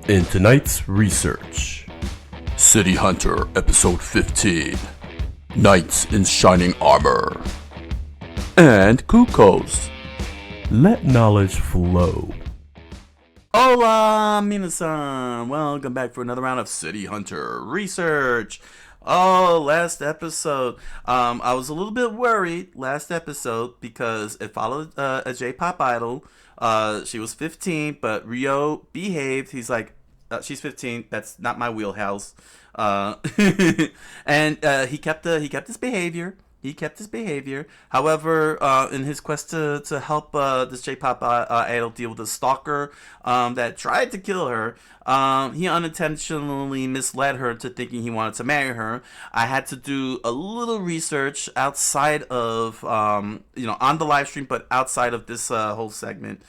In tonight's research, City Hunter Episode 15, Knights in Shining Armor, and Cuccos, Let Knowledge Flow. Hola, minasan! Welcome back for another round of City Hunter research. Oh, last episode, I was a little bit worried last episode because it followed a J-pop idol. She was 15, but Ryo behaved. He's like, she's 15. That's not my wheelhouse. And he kept his behavior. He kept his behavior. However, in his quest to help this J-pop idol deal with a stalker that tried to kill her, he unintentionally misled her to thinking he wanted to marry her. I had to do a little research outside of, on the live stream, but outside of this whole segment,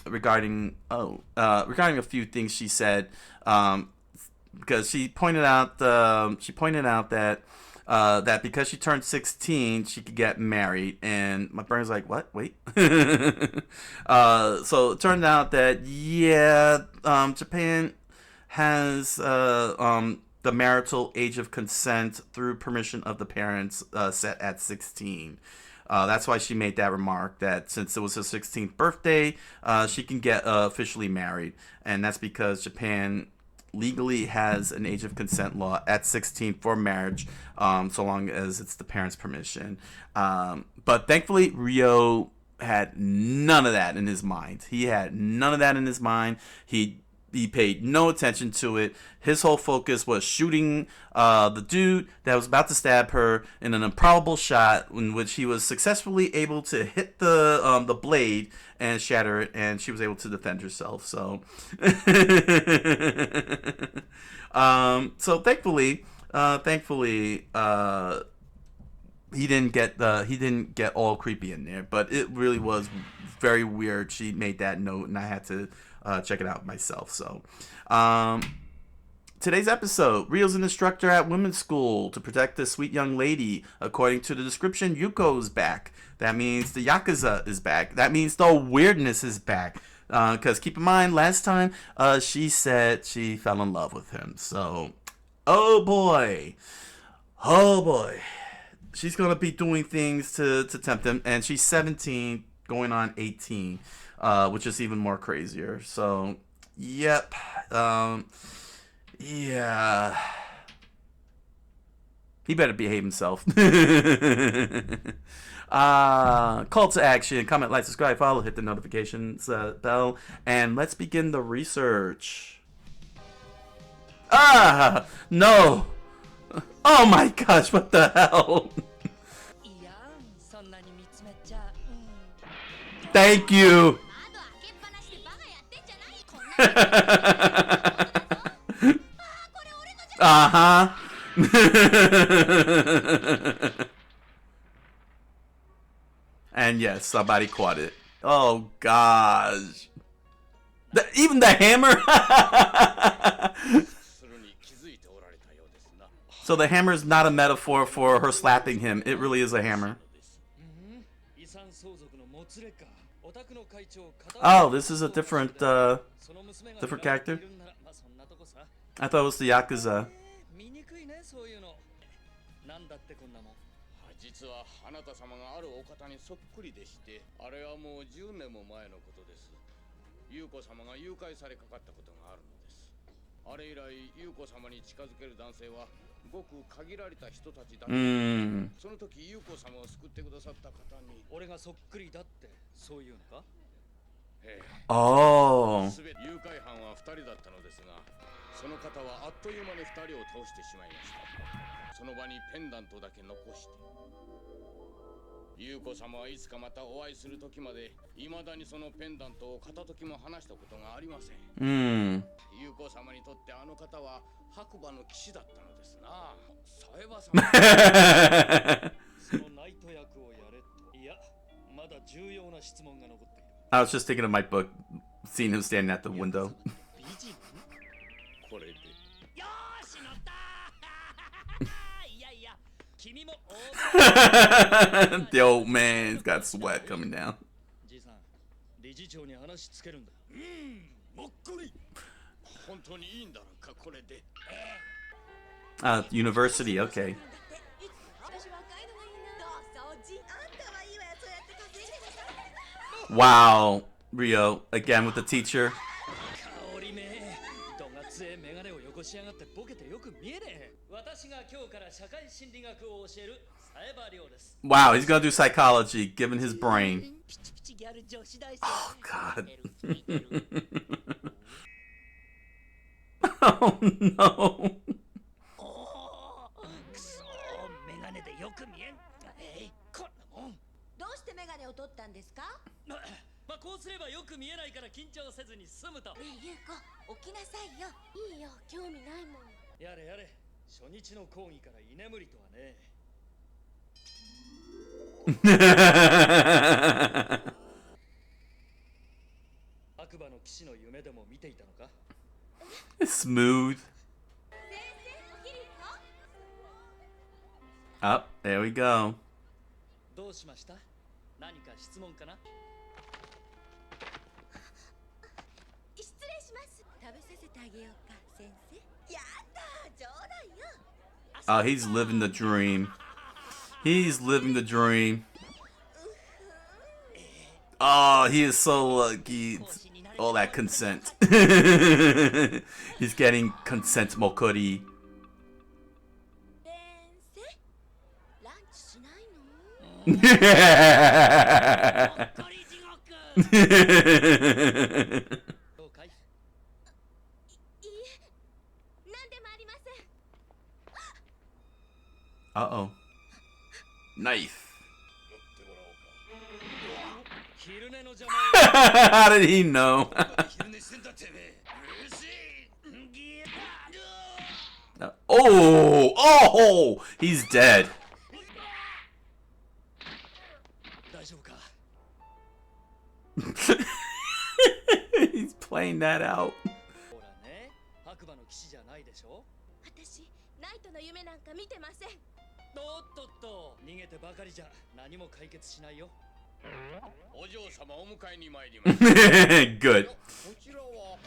regarding a few things she said, because she pointed out that. That because she turned 16, she could get married, and my brain's like, what? Wait. So it turned out that Japan has the marital age of consent through permission of the parents set at 16. That's why she made that remark that since it was her 16th birthday, she can get officially married, and that's because Japan legally has an age of consent law at 16 for marriage, so long as it's the parents' permission. But thankfully, Ryo had none of that in his mind. He had none of that in his mind. He paid no attention to it. His whole focus was shooting the dude that was about to stab her in an improbable shot, in which he was successfully able to hit the blade and shatter it, and she was able to defend herself. So, so thankfully, he didn't get all creepy in there, but it really was very weird. She made that note, and I had to check it out myself. So, today's episode: Ryo's an instructor at women's school to protect this sweet young lady. According to the description, Yuko's back. That means the Yakuza is back. That means the weirdness is back. Because keep in mind, last time she said she fell in love with him. So, oh boy, she's gonna be doing things to tempt him, and she's 17, going on 18, which is even more crazier. So, yep, yeah, he better behave himself. Call to action: comment, like, subscribe, follow, hit the notifications bell, and let's begin the research. No. Oh my gosh, what the hell? Thank you. Uh-huh. And yes, somebody caught it. Oh gosh. Even the hammer? So the hammer is not a metaphor for her slapping him. It really is a hammer. Oh, this is a different character? I thought it was the Yakuza. 実はあなた様があるお方にそっくりでして、あれはもう10年も前のことです。優子様が誘拐されかかったことがあるのです。あれ以来、優子様に近づける男性はごく限られた人たちだけ。その時優子様を救ってくださった方に、俺がそっくりだってそういうのか？Oh. 誘拐犯は2人だったのですが、その方はあっという間に2人を倒してしまいました。その場にペンダントだけ残して。優子様はいつかまたお会いする時まで、未だにそのペンダントを片時も離したことがありません。優子様にとってあの方は白馬の騎士だったのですな。さえば様。そのナイト役をやれと。いや、まだ重要な質問が残っている。I was just thinking of my book, seeing him standing at the window. The old man's got sweat coming down. University, okay. Wow, Rio, again with the teacher. Wow, he's gonna do psychology, given his brain. Oh, God. Oh, no. どうしてメガネを取ったんですか？まあこうすればよく見えないから緊張せずに済むと。ねえ、ゆうこ、起きなさいよ。いいよ、興味ないもん。やれやれ、初日の講義から居眠りとはね。悪魔の騎士の夢でも見ていたのか？ Smooth. Up, there we go. どうしました？何か質問かな？失礼します。食べさせてあげようか、先生。やだ、冗談よ。Oh, he's living the dream. He's living the dream. Oh, he is so lucky. All that consent. He's getting consent mokori. 先生、ランチしないの？どうかい？いいえ、なんでもありません。Uh-oh. Knife. How did he know? Oh! Oh! He's dead. He's playing that out. ほらね、悪魔の騎士じゃないでしょ？私、ナイトの夢なんか見てません。おっとっと、逃げてばかりじゃ何も解決しないよ。お嬢様お迎えに参りました。 Good. こちらは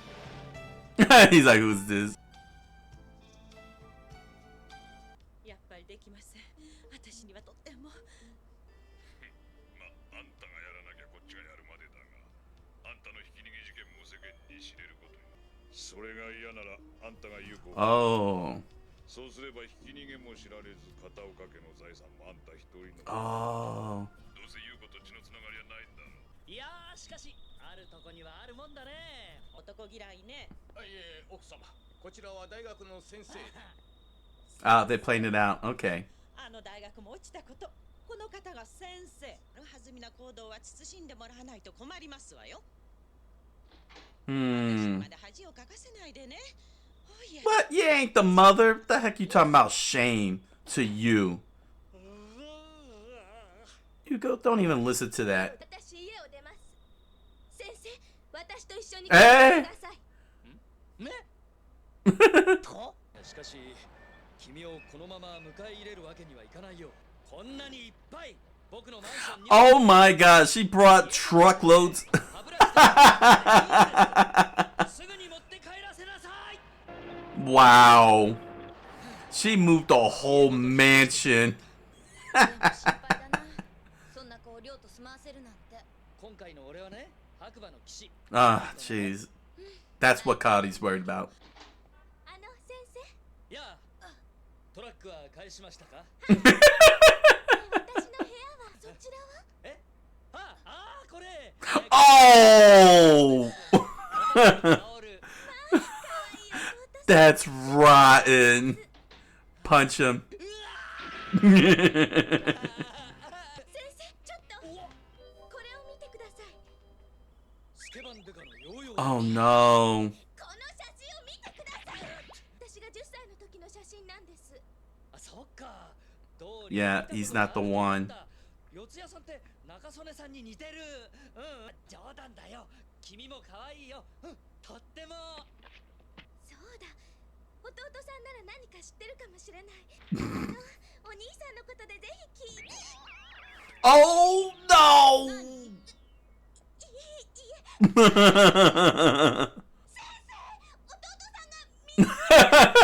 He's like, who's this? やっぱりできません。私にはとっても。まあ、あんたがやらなきゃこっちがやるまでだが、あんたのひき逃げ事件も世間に知れることに。それが嫌ならあんたが言うこと。 Oh. そうすればひき逃げも知られず片岡家の財産もあんた一人の。Oh. どうせ言うこと血のつながりはないんだろう。いやー、しかしあるとこにはあるもんだね。男嫌いね。いえ、奥様、こちらは大学の先生。Ah, they're playing it out. Okay. あの大学も落ちたこと、この方が先生。弾みな行動は慎んでもらわないと困りますわよ。Hmm. まだ恥をかかせないでね。What? You ain't the mother? What the heck you talking about? Shame to you. You go. Don't even listen to that. 私家を出ます。先生、私と一緒に来てください。ね。しかし君をこのまま迎え入れるわけにはいかないよ。こんなにいっぱい僕のマンションに。 Oh my God! She brought truckloads. すぐに持って帰らせなさい。 Wow. She moved the whole mansion. そんな子を寮と住まわせるなんて。今回の俺はね、白馬の騎士。 Ah, jeez. That's what Cody's worried about. 先生。いや、トラックは返しましたか？私の部屋はそちらは？え？これ。Oh! That's rotten. Punch him. 先生、ちょっとこれを見てください。 Oh no. この写真を見てください。私が10歳の時の写真なんです。あ、そっか。 Yeah, he's not the one. 四谷さんって中曽根さんに似てる。冗談だよ。君も可愛いよ。とっても。そうだ。弟さんなら何か知ってるかもしれない。お兄さんのことでぜひ聞いて。Oh no!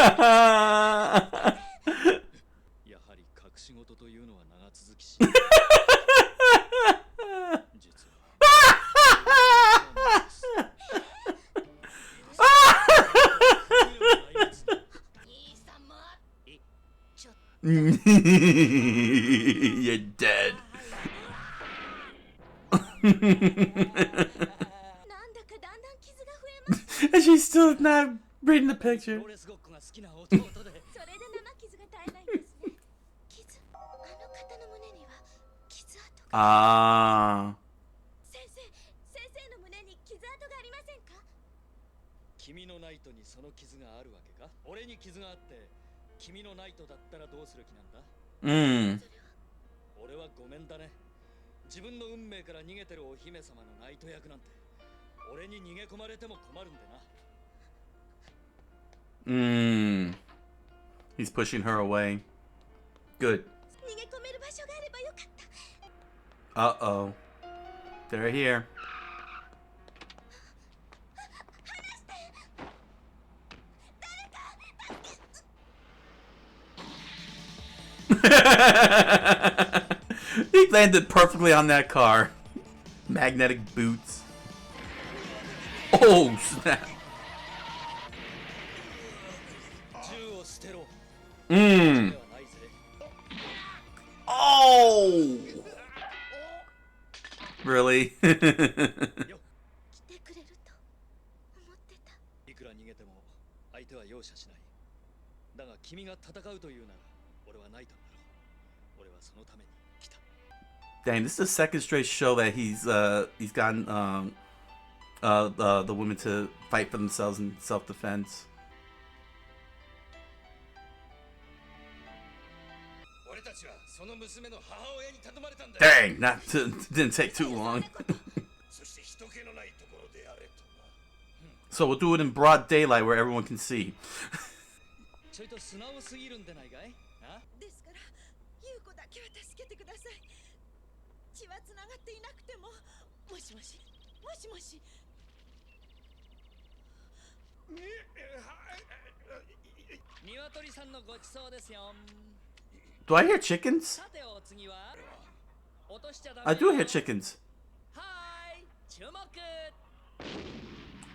やはり隠し事というのは長続きし実You're dead. なんだかだんだん傷が増えます。 And she's still not reading the picture. ローレスごっこが好きな弟でそれで生傷が絶えないんですね。傷、あの方の胸には傷跡が。Ah. 先生の胸に傷跡がありませんか？君のナイトにその傷があるわけか？俺に傷があって君のナイトだったらどうする気なんだ？俺はごめんだね。自分の運命から逃げてるお姫様のナイト役なんて俺に逃げ込まれても困るんでな。He's pushing her away. Good. 逃げ込める場所があればよかった。Uh-oh. They're here. He landed perfectly on that car. Magnetic boots. Oh, snap. 銃を捨てろ。 Oh! Really? 来てくれると思ってた。いくら逃げても相手は容赦しない。だが君が戦うというなら俺はナイトになろう。俺はそのために来た。 Dang, this is the second straight show that he's gotten the women to fight for themselves in self-defense. 俺たちはその娘の母親に頼まれたんだ。 Dang, didn't take too long. そして人気のないところであれとな。 So we'll do it in broad daylight where everyone can see. ちょいと素直すぎるんでないかい？あ？ですから優子だけは助けてください。血はつながっていなくても。もしもしもしもし。鶏さんのごちそうですよ。 Do I hear chickens? さてお次は落としちゃダメ。 I do hear chickens. はーい、注目。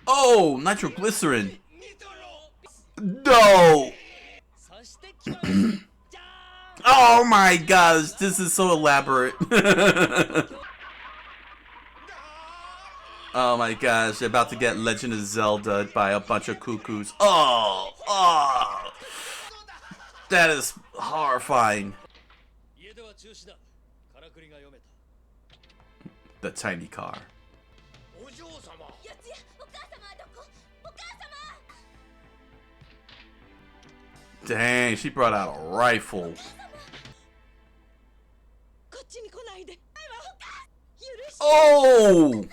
Oh, nitroglycerin. No. そして決まり。じゃーん。 Oh my gosh, this is so elaborate. Oh my gosh, they're about to get Legend of Zelda by a bunch of cuckoos. Oh, that is horrifying. 家では中止だ。からくりが読めた。 The tiny car. お嬢様。四谷、お母様はどこ？お母様。 Dang, she brought out a rifle. こっちに来ないで。許して。 Oh!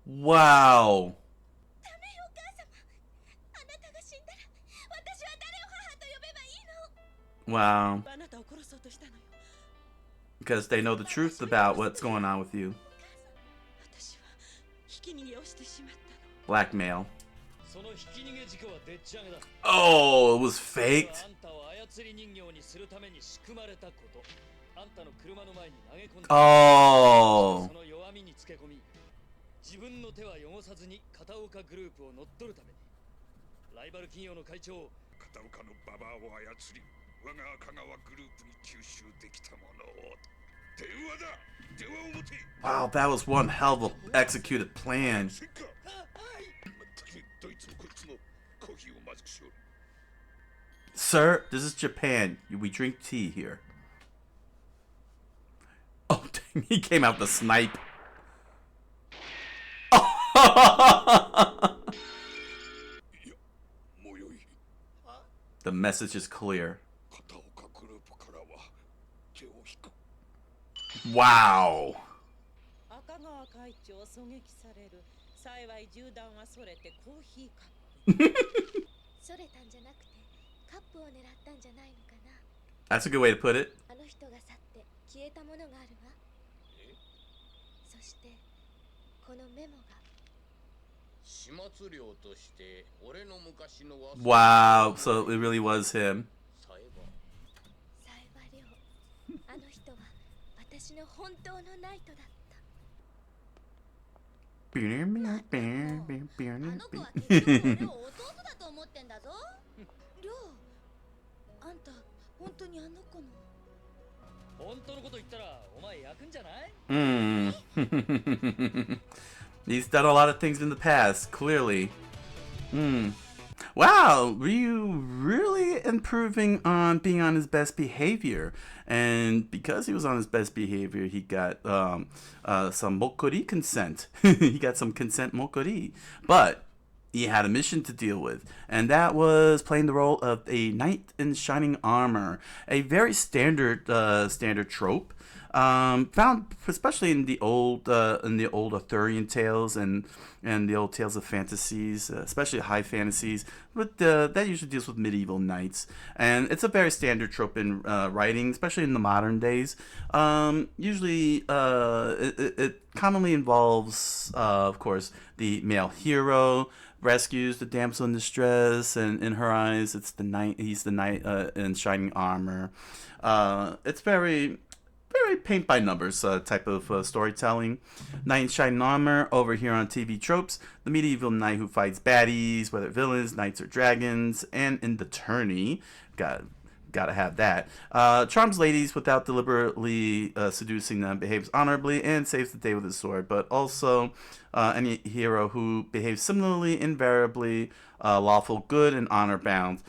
Wow. ダメよお母様。あなたが死んだら私は誰を母と呼べばいいの？ Wow. あなたを殺そうとしたのよ。 Because they know the truth about what's going on with you. 私はひき逃げをしてしまったの。 Blackmail. そのひき逃げ事故はでっち上げだ。 Oh, it was faked? あんたを操り人形にするために仕組まれたこと。あんたの車の前に投げ込んだ。 Oh. その弱みにつけ込み、自分の手は汚さずに片岡グループを乗っ取るために、ライバル企業の会長、片岡のババアを操り、我が赤川グループに吸収できたものを。電話だ。電話を持て。 Wow, that was one hell of an executed plan. せっか。どいつもこいつもコーヒーをまずくしよう。 Sir, this is Japan. We drink tea here. Oh, dang, he came out the snipe. The message is clear. 片岡グループからは手を引く。 Wow. 赤川会長狙撃される。幸い銃弾はそれてコーヒーカップ。それたんじゃなくてカップを狙ったんじゃないのかな。 That's a good way to put it. あの人が去って消えたものがあるわ。そしてこのメモが始末料として俺の昔の忘れ Wow, so it really was him. さえばサエバリョウ、あの人は私の本当のナイトだった。あの子は結局俺を弟だと思ってんだぞ。りょう、あんた本当にあの子の。本当のこと言ったらお前焼くんじゃない？ He's done a lot of things in the past, clearly. Wow, Ryu really improving on being on his best behavior. And because he was on his best behavior, he got some mokori consent. He got some consent mokori. But he had a mission to deal with, and that was playing the role of a knight in shining armor, a very standard trope, found especially in the old Arthurian tales and the old tales of fantasies, especially high fantasies. But that usually deals with medieval knights, and it's a very standard trope in writing, especially in the modern days. Usually, it commonly involves, of course, the male hero rescues the damsel in distress, and in her eyes, it's the knight. He's the knight in shining armor. It's very paint by numbers type of storytelling. Knight in shining armor over here on TV Tropes, the medieval knight who fights baddies, whether villains, knights, or dragons, and in the tourney, gotta have that. Charms ladies without deliberately seducing them, behaves honorably, and saves the day with his sword. But also any hero who behaves similarly, invariably lawful, good, and honor bound.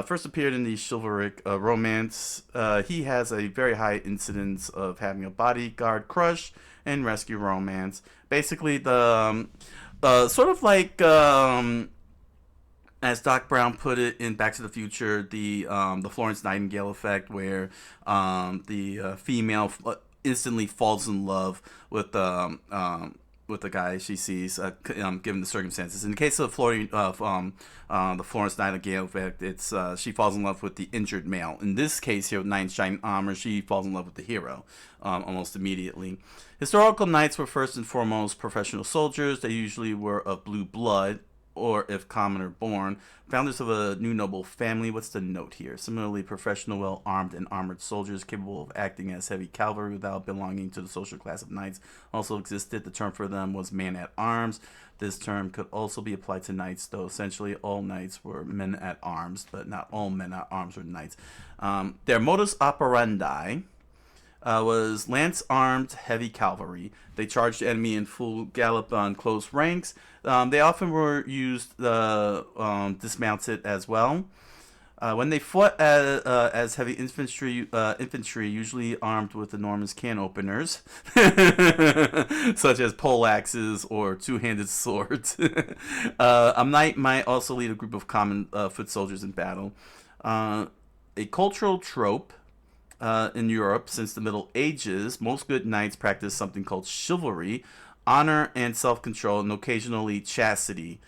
First appeared in the chivalric romance. He has a very high incidence of having a bodyguard crush and rescue romance. Basically, the sort of like as Doc Brown put it in Back to the Future, the Florence Nightingale effect, where the female instantly falls in love with the guy she sees, given the circumstances. In the case of the Florence Nightingale effect, it's she falls in love with the injured male. In this case here, with Knight in Shining Armor, she falls in love with the hero almost immediately. Historical knights were first and foremost professional soldiers. They usually were of blue blood, or if commoner born, founders of a new noble family. What's the note here? Similarly, professional, well-armed and armored soldiers capable of acting as heavy cavalry without belonging to the social class of knights also existed. The term for them was man-at-arms. This term could also be applied to knights, though essentially all knights were men-at-arms, but not all men-at-arms were knights. Their modus operandi was lance-armed heavy cavalry. They charged the enemy in full gallop on close ranks. They often were used dismounted as well. When they fought as heavy infantry, usually armed with enormous can openers, such as poleaxes or two-handed swords. A knight might also lead a group of common foot soldiers in battle. A cultural trope in Europe since the Middle Ages, most good knights practice something called chivalry, honor and self-control, and occasionally chastity,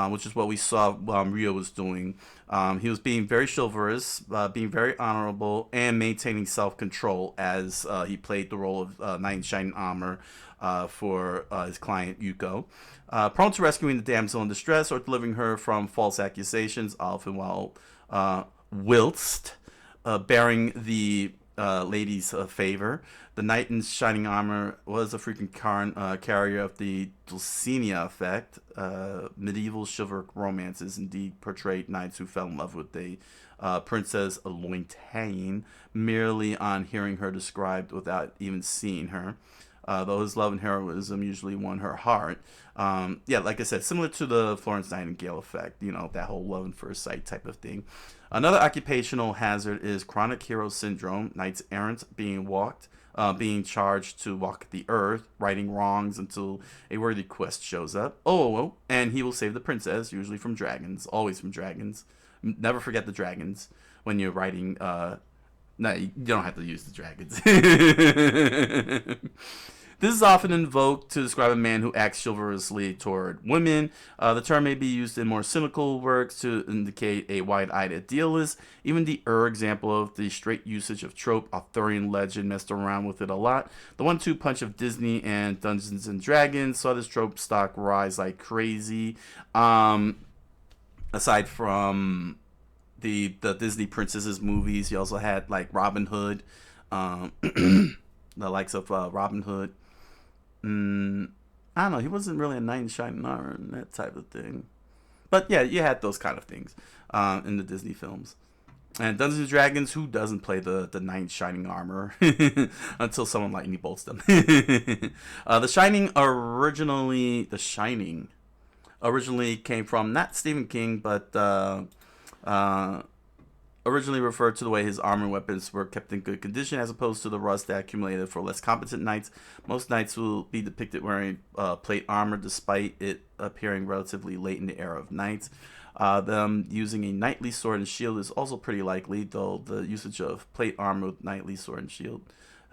which is what we saw Ryo was doing. He was being very chivalrous, being very honorable, and maintaining self-control as he played the role of Knight in Shining Armor for his client Yuko. Prone to rescuing the damsel in distress or delivering her from false accusations, often while whilst bearing the lady's favor. The knight in shining armor was a frequent carrier of the Dulcinea effect. Medieval chivalric romances indeed portrayed knights who fell in love with the Princess Lointain merely on hearing her described without even seeing her. Though his love and heroism usually won her heart. Like I said, similar to the Florence Nightingale effect, that whole love and first sight type of thing. Another occupational hazard is chronic hero syndrome. Knights errant being charged to walk the earth, righting wrongs until a worthy quest shows up. And he will save the princess, usually from dragons, always from dragons. Never forget the dragons when you're writing. No, you don't have to use the dragons. This is often invoked to describe a man who acts chivalrously toward women. The term may be used in more cynical works to indicate a wide-eyed idealist. Even the example of the straight usage of trope, Arthurian legend, messed around with it a lot. The 1-2 punch of Disney and Dungeons and Dragons saw this trope stock rise like crazy. Aside from the Disney princesses movies, you also had like Robin Hood, the likes of Robin Hood. I don't know. He wasn't really a knight in shining armor and that type of thing. But yeah, you had those kind of things in the Disney films. And Dungeons and Dragons, who doesn't play the knight in shining armor until someone lightning bolts them? The Shining originally came from not Stephen King, but originally referred to the way his armor and weapons were kept in good condition as opposed to the rust that accumulated for less competent knights. Most knights will be depicted wearing plate armor despite it appearing relatively late in the era of knights. Them using a knightly sword and shield is also pretty likely, though the usage of plate armor with knightly sword and shield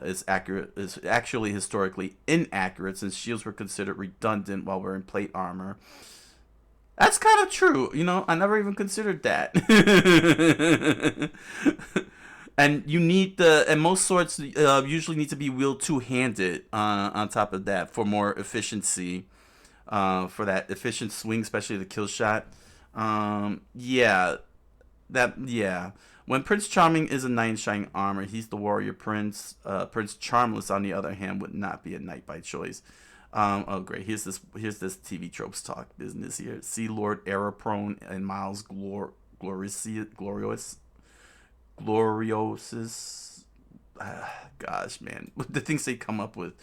is actually historically inaccurate, since shields were considered redundant while wearing plate armor. That's kind of true. You know, I never even considered that. And you need and most swords usually need to be wielded two-handed on top of that for more efficiency, for that efficient swing, especially the kill shot. Yeah. When Prince Charming is a knight in shining armor, he's the warrior prince. Prince Charmless, on the other hand, would not be a knight by choice. Oh great, here's this TV tropes talk business here. See Lord Error-Prone and Miles Gloriosus. Gosh, man, the things they come up with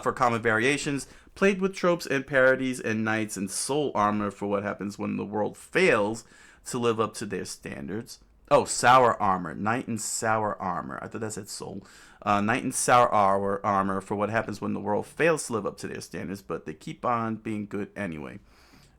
for common variations. Played with tropes and parodies and knights in soul armor for what happens when the world fails to live up to their standards. Oh, sour armor. Knight in sour armor. I thought that said soul. Knight in sour armor for what happens when the world fails to live up to their standards, but they keep on being good anyway.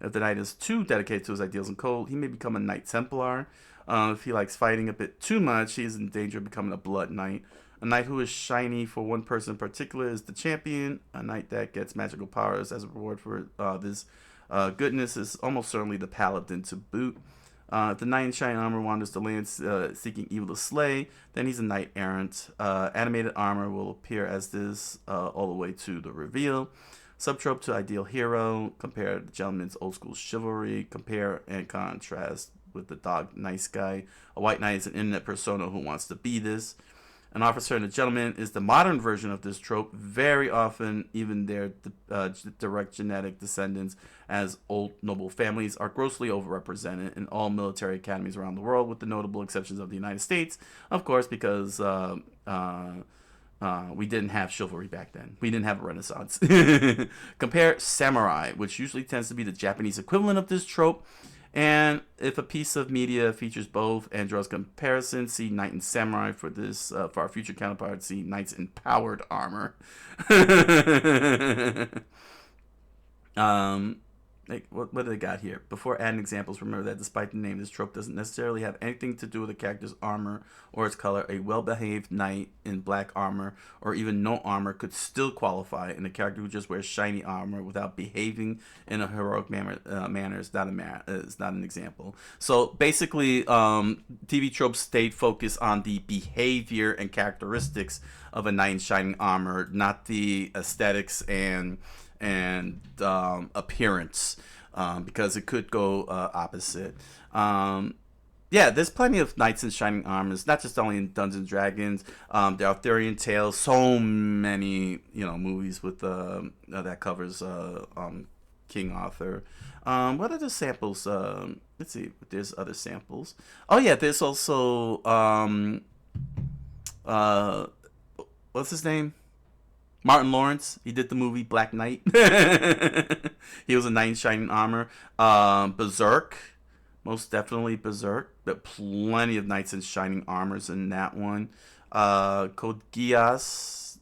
If the knight is too dedicated to his ideals and code, he may become a Knight Templar. If he likes fighting a bit too much, he is in danger of becoming a Blood Knight. A knight who is shiny for one person in particular is the champion. A knight that gets magical powers as a reward for this goodness is almost certainly the paladin to boot. If the knight in shining armor wanders the lands seeking evil to slay, then he's a knight errant. Animated armor will appear as this all the way to the reveal. Subtrope to ideal hero. Compare the gentleman's old school chivalry. Compare and contrast with the dog nice guy. A white knight is an internet persona who wants to be this. An officer and a gentleman is the modern version of this trope. Very often, even their direct genetic descendants as old noble families are grossly overrepresented in all military academies around the world, with the notable exceptions of the United States, of course, because we didn't have chivalry back then. We didn't have a renaissance. Compare samurai, which usually tends to be the Japanese equivalent of this trope. And if a piece of media features both and draws comparison, see Knight in Samurai. For this, for our future counterpart, see Knights in Powered Armor. What do they got here? Before adding examples, remember that despite the name, this trope doesn't necessarily have anything to do with the character's armor or its color. A well-behaved knight in black armor or even no armor could still qualify, and a character who just wears shiny armor without behaving in a heroic manner is not an example. So basically, TV tropes stayed focused on the behavior and characteristics of a knight in shining armor, not the aesthetics and appearance, because it could go opposite. Yeah, there's plenty of knights in shining armors, not just only in Dungeons and Dragons. The Arthurian Tales, so many movies with that covers King Arthur. What other samples? Let's see. There's other samples. Oh yeah, there's also what's his name? Martin Lawrence. He did the movie Black Knight. He was a knight in shining armor. Berserk. Most definitely Berserk. But plenty of knights in shining armors in that one. Code Geass.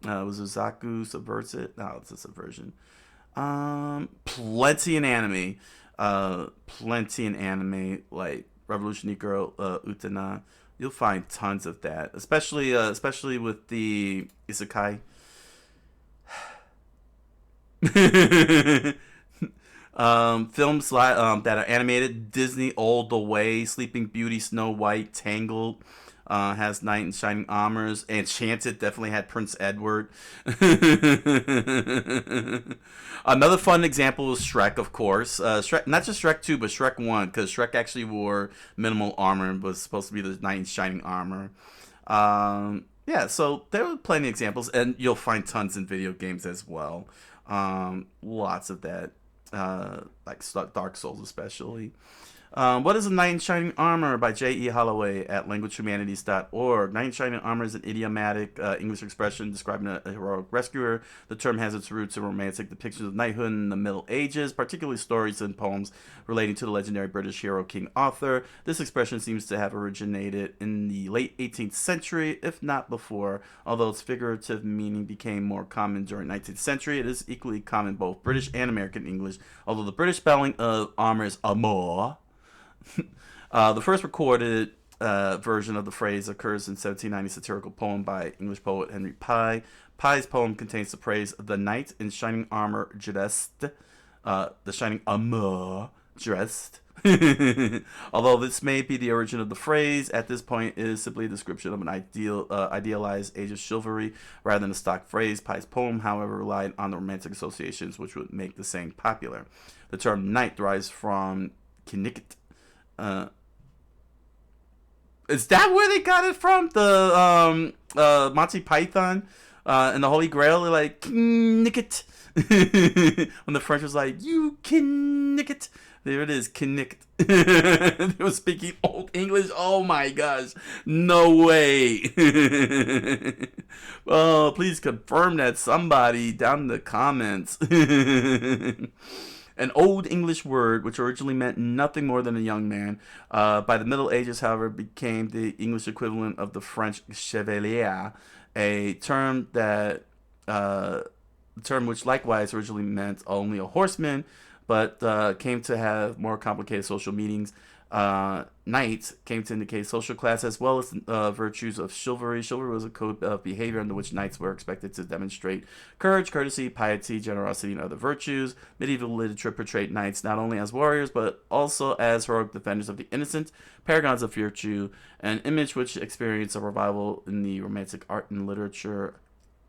Was Uzaku subverts it? No, it's a subversion. Plenty in anime. Like Revolutionary Girl Utena. You'll find tons of that. Especially with the isekai. Films that are animated: Disney All the Way, Sleeping Beauty, Snow White, Tangled. Has knight in shining armors. Enchanted definitely had Prince Edward. Another fun example is Shrek, of course. Shrek, not just Shrek 2, but Shrek 1, because Shrek actually wore minimal armor and was supposed to be the knight in shining armor. Yeah, so there were plenty of examples, and you'll find tons in video games as well. Lots of that, like Dark Souls especially. What is a knight in shining armor by J.E. Holloway at languagehumanities.org. Knight in shining armor is an idiomatic English expression describing a heroic rescuer. The term has its roots in romantic depictions of knighthood in the Middle Ages, particularly stories and poems relating to the legendary British hero King Arthur. This expression seems to have originated in the late 18th century, if not before. Although its figurative meaning became more common during the 19th century, it is equally common in both British and American English, although the British spelling of armor is amour. The first recorded version of the phrase occurs in 1790 satirical poem by English poet Henry Pye. Pye's poem contains the praise of the knight in shining armor dressed, the shining armor dressed. Although this may be the origin of the phrase, at this point it is simply a description of an idealized age of chivalry rather than a stock phrase. Pye's poem, however, relied on the romantic associations which would make the saying popular. The term knight derives from kinnicket. Is that where they got it from? The Monty Python and the Holy Grail, like nick it. When the French was like, you can nick it. There it is, kinnick. They were speaking old English. Oh my gosh, no way. Oh, please confirm that, somebody down in the comments. An old English word, which originally meant nothing more than a young man, by the Middle Ages, however, became the English equivalent of the French chevalier, a term which likewise originally meant only a horseman, but came to have more complicated social meanings. Knight came to indicate social class as well as virtues of chivalry. Chivalry was a code of behavior under which knights were expected to demonstrate courage, courtesy, piety, generosity, and other virtues. Medieval literature portrayed knights not only as warriors, but also as heroic defenders of the innocent, paragons of virtue, an image which experienced a revival in the romantic art and literature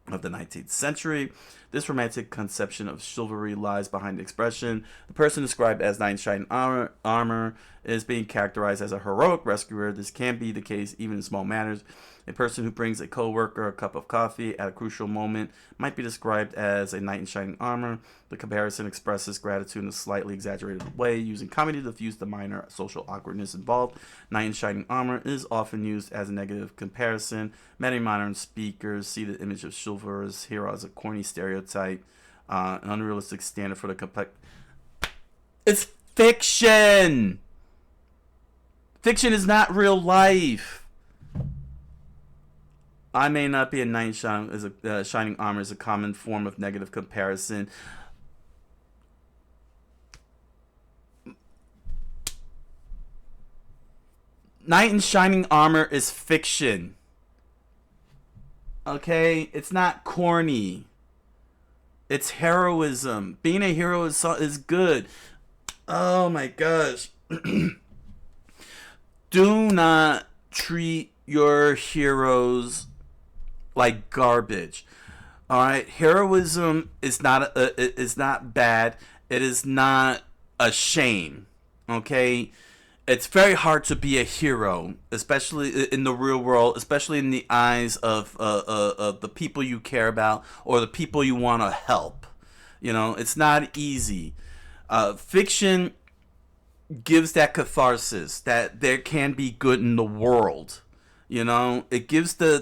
of the 19th century. This romantic conception of chivalry lies behind the expression. The person described as knight in shining armor is being characterized as a heroic rescuer. This can be the case even in small matters. A person who brings a co-worker a cup of coffee at a crucial moment might be described as a knight in shining armor. The comparison expresses gratitude in a slightly exaggerated way, using comedy to diffuse the minor social awkwardness involved. Knight in shining armor is often used as a negative comparison. Many modern speakers see the image of chivalrous hero as a corny stereotype, an unrealistic standard for the complex. It's fiction! Fiction is not real life. I may not be a knight in shining armor is a common form of negative comparison. Knight in shining armor is fiction. Okay? It's not corny. It's heroism. Being a hero is good. Oh my gosh. Do not treat your heroes like garbage. All right, heroism is not bad. It is not a shame. Okay, it's very hard to be a hero, especially in the real world, especially in the eyes of the people you care about or the people you want to help. You know, it's not easy. Fiction gives that catharsis that there can be good in the world. You know, it gives the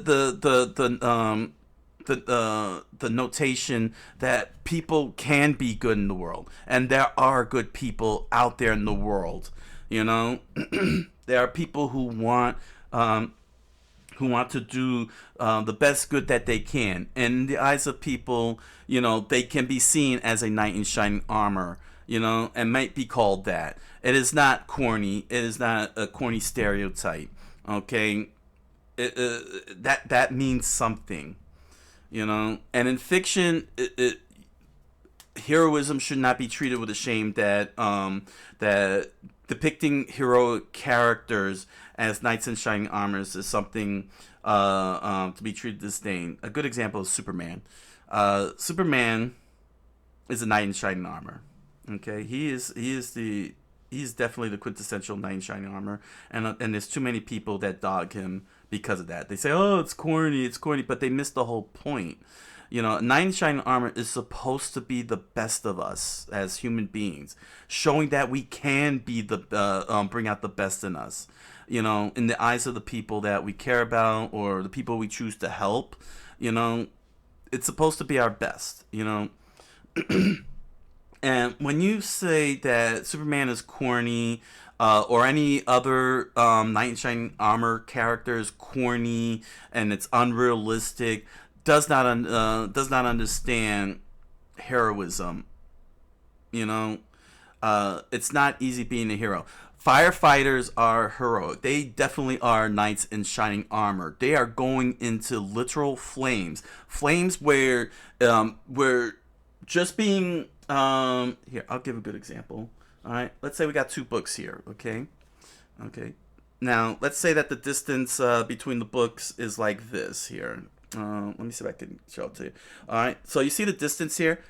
notation that people can be good in the world, and there are good people out there in the world. You know, there are people who want to do the best good that they can, and in the eyes of people, you know, they can be seen as a knight in shining armor. You know, and might be called that. It is not corny. It is not a corny stereotype. Okay. That means something, you know. And in fiction, heroism should not be treated with a shame, that that depicting heroic characters as knights in shining armors is something to be treated with disdain. A good example is Superman. Superman is a knight in shining armor. Okay, he's definitely the quintessential knight in shining armor, and there's too many people that dog him because of that. They say, "Oh, it's corny," but they miss the whole point. You know, knight in shining armor is supposed to be the best of us as human beings, showing that we can be bring out the best in us. You know, in the eyes of the people that we care about or the people we choose to help. You know, it's supposed to be our best. You know. And when you say that Superman is corny, or any other knight in shining armor character is corny and it's unrealistic, does not understand heroism. You know, it's not easy being a hero. Firefighters are heroic. They definitely are knights in shining armor. They are going into literal flames where just being here, I'll give a good example. All right, let's say we got 2 books here. Okay. Now let's say that the distance between the books is like this here. Let me see if I can show it to you. All right, so you see the distance here.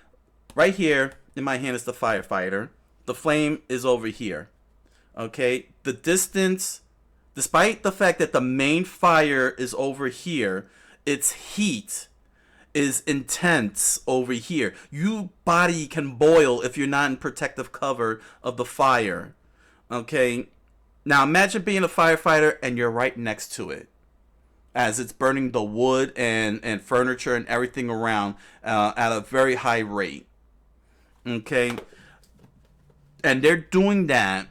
Right here in my hand is the firefighter. The flame is over here. Okay, the distance, despite the fact that the main fire is over here, its heat is intense over here. Your body can boil if you're not in protective cover of the fire. Okay, now imagine being a firefighter and you're right next to it as it's burning the wood and furniture and everything around at a very high rate. Okay, and they're doing that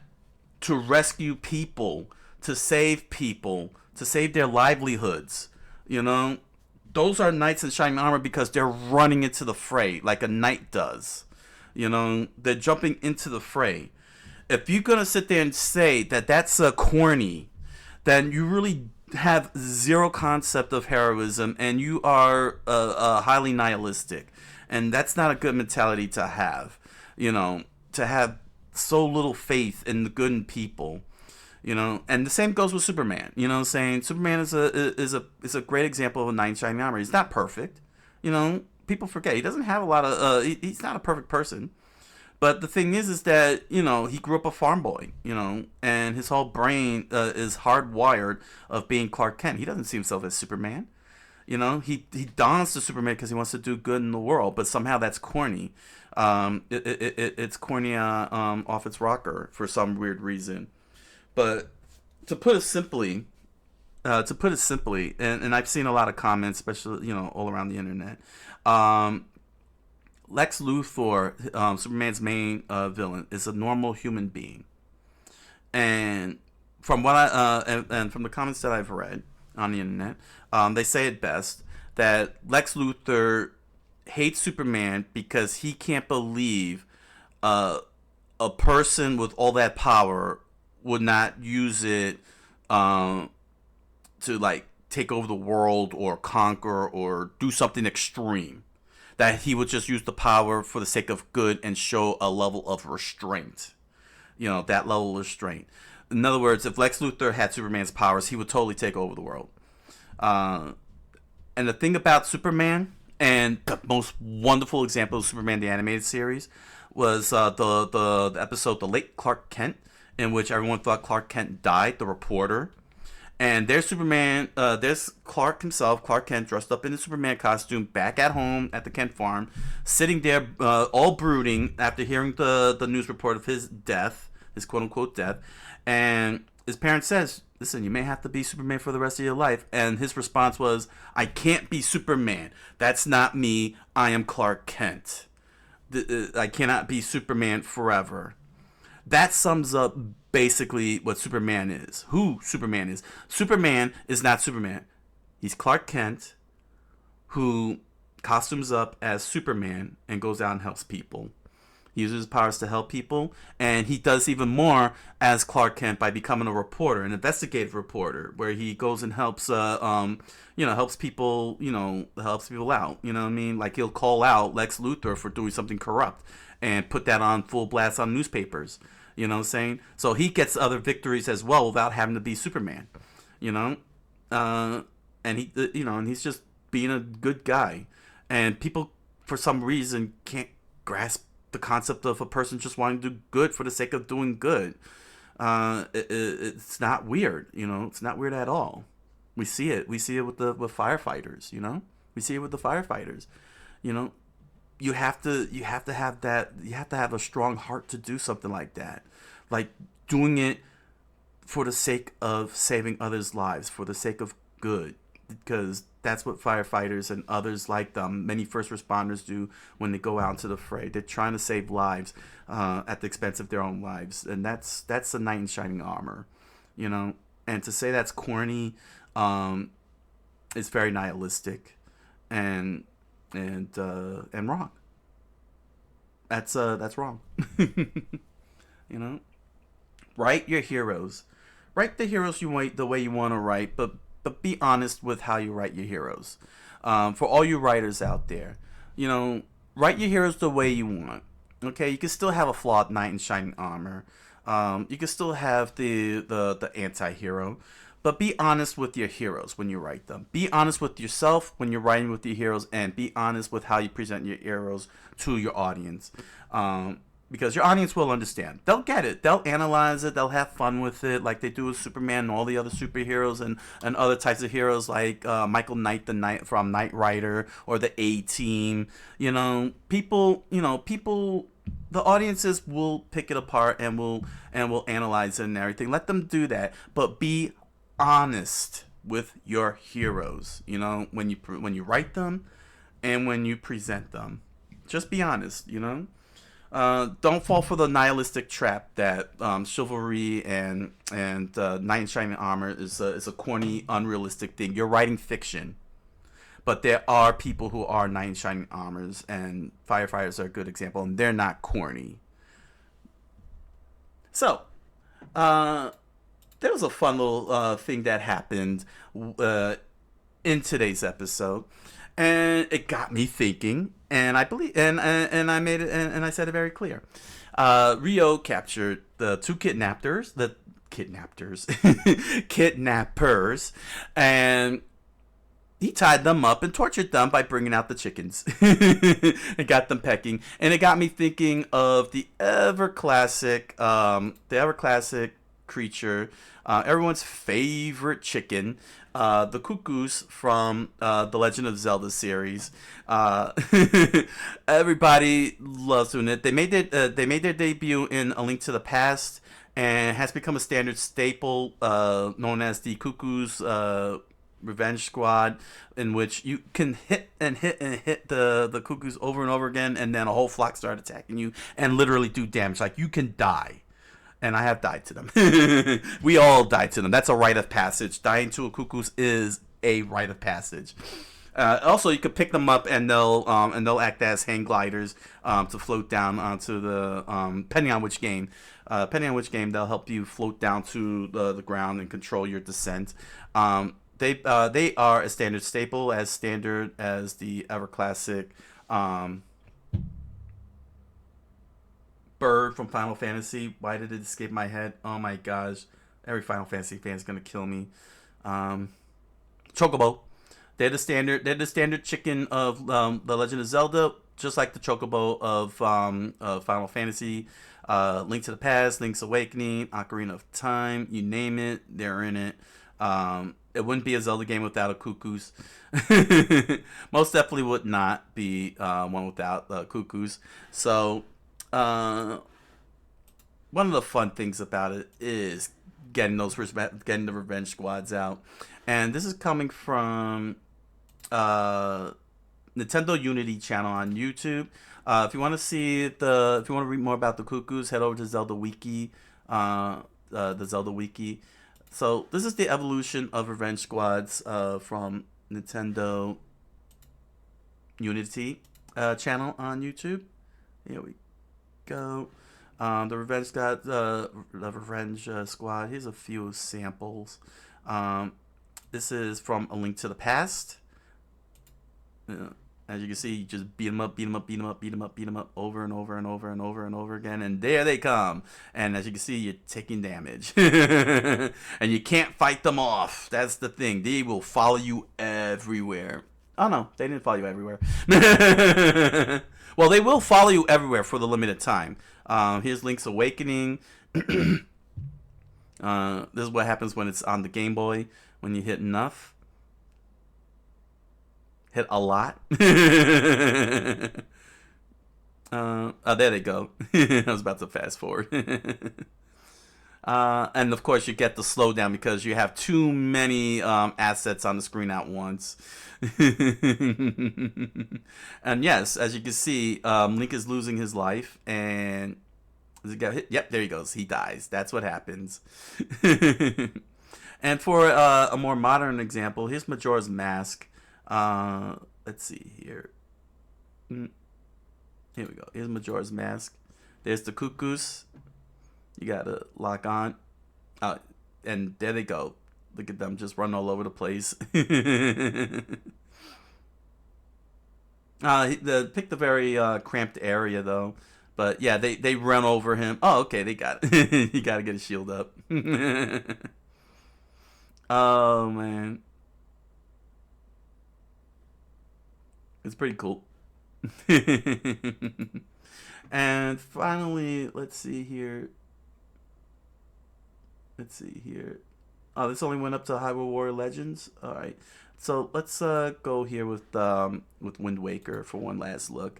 to rescue people, to save their livelihoods. You know, those are knights in shining armor because they're running into the fray like a knight does. You know, they're jumping into the fray. If you're gonna sit there and say that that's corny, then you really have zero concept of heroism, and you are highly nihilistic, and that's not a good mentality to have. You know, to have so little faith in the good in people. You know, and the same goes with Superman. You know what I'm saying? Superman is a great example of a knight in shining armor. He's not perfect. You know, people forget. He doesn't have a lot of he's not a perfect person. But the thing is that, you know, he grew up a farm boy, you know, and his whole brain is hardwired of being Clark Kent. He doesn't see himself as Superman. You know, he dons the Superman because he wants to do good in the world, but somehow that's corny. It's corny off its rocker for some weird reason. But to put it simply, and I've seen a lot of comments, especially, you know, all around the internet. Lex Luthor, Superman's main villain, is a normal human being, and from what and from the comments that I've read on the internet, they say it best that Lex Luthor hates Superman because he can't believe a person with all that power would not use it to like take over the world or conquer or do something extreme. That he would just use the power for the sake of good and show a level of restraint. You know, that level of restraint. In other words, if Lex Luthor had Superman's powers, he would totally take over the world. And the thing about Superman, and the most wonderful example of Superman the Animated Series, was the episode The Late Clark Kent, in which everyone thought Clark Kent died, the reporter. And there's Superman, there's Clark himself, Clark Kent, dressed up in the Superman costume, back at home at the Kent farm, sitting there all brooding after hearing the news report of his death, his quote-unquote death. And his parents says, listen, you may have to be Superman for the rest of your life. And his response was, I can't be Superman. That's not me. I am Clark Kent. I cannot be Superman forever. That sums up basically what Superman is. Who Superman is. Superman is not Superman. He's Clark Kent, who costumes up as Superman and goes out and helps people. He uses his powers to help people, and he does even more as Clark Kent by becoming a reporter, an investigative reporter, where he goes and helps, helps people, helps people out. You know what I mean? Like he'll call out Lex Luthor for doing something corrupt, and put that on full blast on newspapers. You know what I'm saying? So he gets other victories as well without having to be Superman. You know, and he, and he's just being a good guy, and people for some reason can't grasp the concept of a person just wanting to do good for the sake of doing good. It's not weird, it's not weird at all. We see it with firefighters, we see it with the firefighters. You have to have that, you have to have a strong heart to do something like that, like doing it for the sake of saving others' lives, for the sake of good, because that's what firefighters and others like them, many first responders, do when they go out into the fray. They're trying to save lives at the expense of their own lives, and that's the knight in shining armor, And to say that's corny, is very nihilistic, and wrong. That's wrong. Write your heroes. Write the heroes the way you want to write, but be honest with how you write your heroes. For all you writers out there, write your heroes the way you want. Okay, you can still have a flawed knight in shining armor. You can still have the anti-hero, but be honest with your heroes when you write them. Be honest with yourself when you're writing with your heroes, and be honest with how you present your heroes to your audience. Because your audience will understand. They'll get it. They'll analyze it. They'll have fun with it, like they do with Superman and all the other superheroes and other types of heroes, like Michael Knight, the Knight from Knight Rider, or the A-Team. People. The audiences will pick it apart and will analyze it and everything. Let them do that, but be honest with your heroes. When you write them and when you present them, just be honest. Don't fall for the nihilistic trap that chivalry and knight in shining armor is a corny, unrealistic thing. You're writing fiction, but there are people who are knight in shining armors, and firefighters are a good example, and they're not corny. So, there was a fun little thing that happened in today's episode, and it got me thinking. And I believe, and I made it, and I said it very clear. Rio captured the two kidnappers, and he tied them up and tortured them by bringing out the chickens and got them pecking. And it got me thinking of the ever classic creature, everyone's favorite chicken, the Cuccos from the Legend of Zelda series. Everybody loves doing it. They made their debut in A Link to the Past, and has become a standard staple known as the Cuccos Revenge Squad, in which you can hit the Cuccos over and over again, and then a whole flock start attacking you and literally do damage. Like, you can die. And I have died to them. We all died to them. That's a rite of passage. Dying to a Cuccos is a rite of passage. Also, you could pick them up, and they'll act as hang gliders to float down onto the depending on which game. They'll help you float down to the ground and control your descent. They are a standard staple, as standard as the ever classic bird from Final Fantasy. Why did it escape my head? Oh my gosh. Every Final Fantasy fan is gonna kill me. Chocobo. They're the standard chicken of the Legend of Zelda, just like the Chocobo of Final Fantasy, Link to the Past, Link's Awakening, Ocarina of Time, you name it, they're in it. It wouldn't be a Zelda game without a Cuccos. Most definitely would not be one without Cuccos. So, one of the fun things about it is getting the revenge squads out, and this is coming from Nintendo Unity channel on YouTube. If you want to read more about the Cuccos, head over to Zelda Wiki, the Zelda Wiki. So this is the evolution of revenge squads from Nintendo Unity channel on YouTube. Here we go. The Revenge Squad. Here's a few samples. This is from A Link to the Past. As you can see, you just beat them up, beat them up, beat them up, beat them up, beat them up over and over and over and over and over again, and there they come. And as you can see, you're taking damage, and you can't fight them off. That's the thing; they will follow you everywhere. Oh no, they didn't follow you everywhere. Well, they will follow you everywhere for the limited time. Here's Link's Awakening. This is what happens when it's on the Game Boy. When you hit enough. Hit a lot. There they go. I was about to fast forward. And of course you get the slowdown because you have too many assets on the screen at once. And yes, as you can see, Link is losing his life, and does he get hit? Yep, there he goes. He dies. That's what happens. And for a more modern example, here's Majora's Mask. Let's see here. Here we go. Here's Majora's Mask. There's the Cuccos. You gotta lock on. And there they go. Look at them just run all over the place. Picked a very cramped area though. But yeah, they run over him. Oh, okay, they got it. You gotta get a shield up. Oh man. It's pretty cool. And finally, let's see here. Oh, this only went up to Hyrule Warrior Legends. All right. So let's go here with Wind Waker for one last look.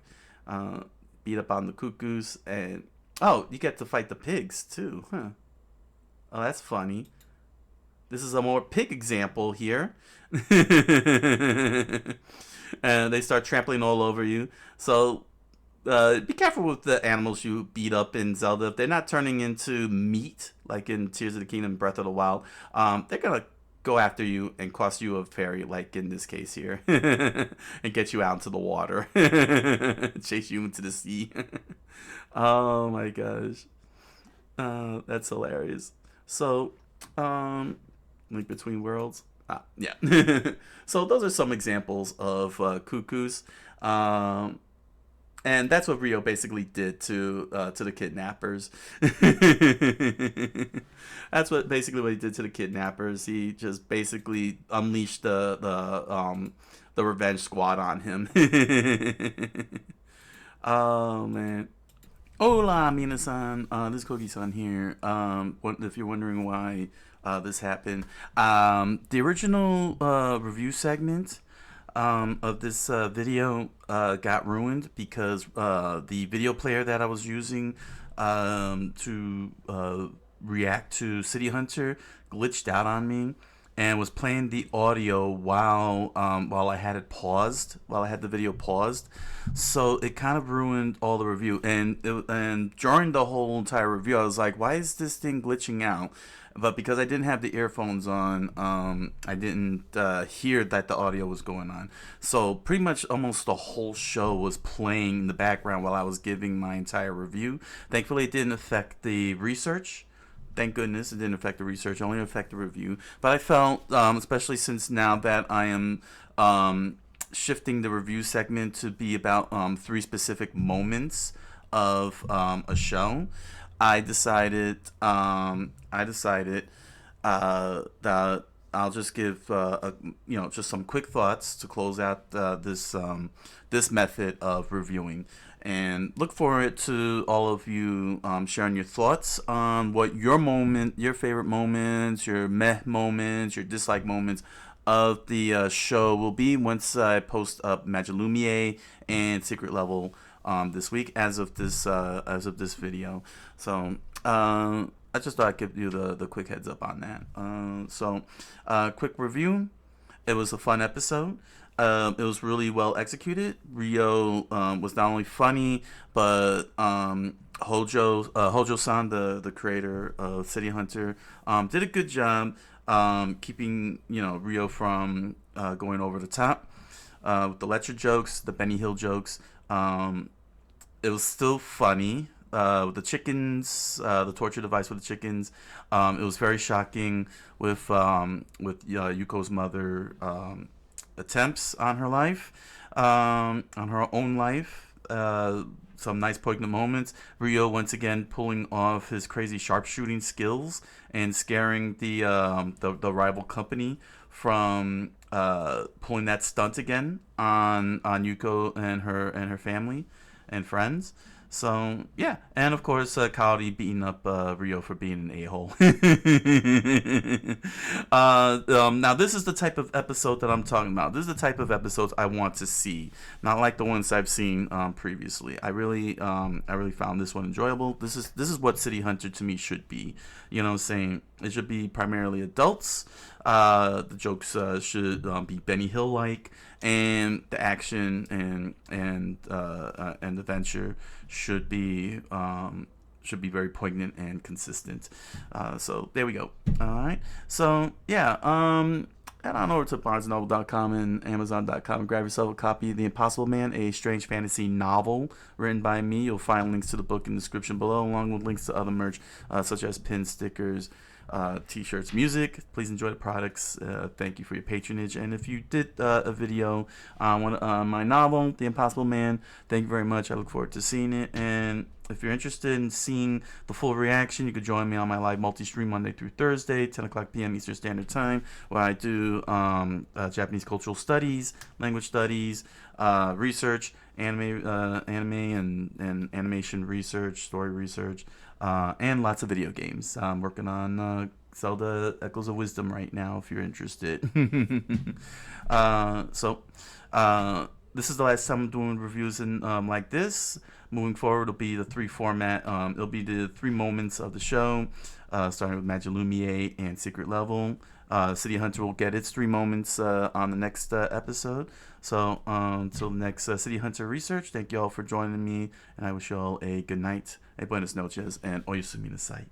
Beat up on the Cuccos, and oh, you get to fight the pigs too, huh? Oh, that's funny. This is a more pig example here. And they start trampling all over you. So be careful with the animals you beat up in Zelda. If they're not turning into meat, like in Tears of the Kingdom, Breath of the Wild, they're going to go after you and cost you a fairy, like in this case here, and get you out into the water, chase you into the sea. Oh my gosh. That's hilarious. So, Link Between Worlds. Yeah. So those are some examples of Cuccos, and that's what Rio basically did to the kidnappers. That's what he did to the kidnappers. He just basically unleashed the revenge squad on him. Oh man. Hola, Minasan. This is Coqui-san here. If you're wondering why this happened, the original review segment of this video got ruined because the video player that I was using to react to City Hunter glitched out on me and was playing the audio while I had it paused, while I had the video paused. So it kind of ruined all the review. And during the whole entire review, I was like, why is this thing glitching out? But because I didn't have the earphones on, I didn't hear that the audio was going on. So pretty much almost the whole show was playing in the background while I was giving my entire review. Thankfully, it didn't affect the research. Thank goodness it didn't affect the research, only affect the review. But I felt, especially since now that I am shifting the review segment to be about 3 specific moments of a show, I decided that I'll just give just some quick thoughts to close out this method of reviewing, and look forward to all of you sharing your thoughts on what your favorite moments, your meh moments, your dislike moments of the show will be once I post up Magilumiere and Secret Level this week as of this video. So I just thought I'd give you the quick heads up on that. Quick review. It was a fun episode. It was really well executed. Rio was not only funny, but Hojo-san, the creator of City Hunter, did a good job keeping Rio from going over the top with the Letcher jokes, the Benny Hill jokes. It was still funny. with the chickens, the torture device with the chickens. It was very shocking with Yuko's mother attempts on her life, on her own life. Some nice poignant moments. Ryo once again pulling off his crazy sharpshooting skills and scaring the rival company from pulling that stunt again on Yuko and her family and friends. So yeah, and of course Kaori beating up Ryo for being an a-hole. Now this is the type of episode that I'm talking about. This is the type of episodes I want to see, not like the ones I've seen previously. I really found this one enjoyable. This is what City Hunter to me should be. You know what I'm saying? It should be primarily adults. The jokes should be Benny Hill like, and the action and adventure should be very poignant and consistent. So there we go. All right. So yeah. Head on over to BarnesandNoble.com and Amazon.com and grab yourself a copy of The Impossible Man, a strange fantasy novel written by me. You'll find links to the book in the description below, along with links to other merch such as pins, stickers, t-shirts, music. Please enjoy the products. Thank you for your patronage. And if you did a video on my novel, The Impossible Man, thank you very much. I look forward to seeing it. And if you're interested in seeing the full reaction, you could join me on my live multi-stream Monday through Thursday, 10 o'clock p.m. Eastern Standard Time, where I do Japanese cultural studies, language studies, research, anime and animation research, story research, and lots of video games. I'm working on Zelda Echoes of Wisdom right now, if you're interested. This is the last time I'm doing reviews like this. Moving forward, it'll be the three format. It'll be the 3 moments of the show, starting with Magilumiere and Secret Level. City Hunter will get its 3 moments on the next episode. So until the next City Hunter research, thank you all for joining me, and I wish you all a good night, a buenas noches, and oyasumi na sai.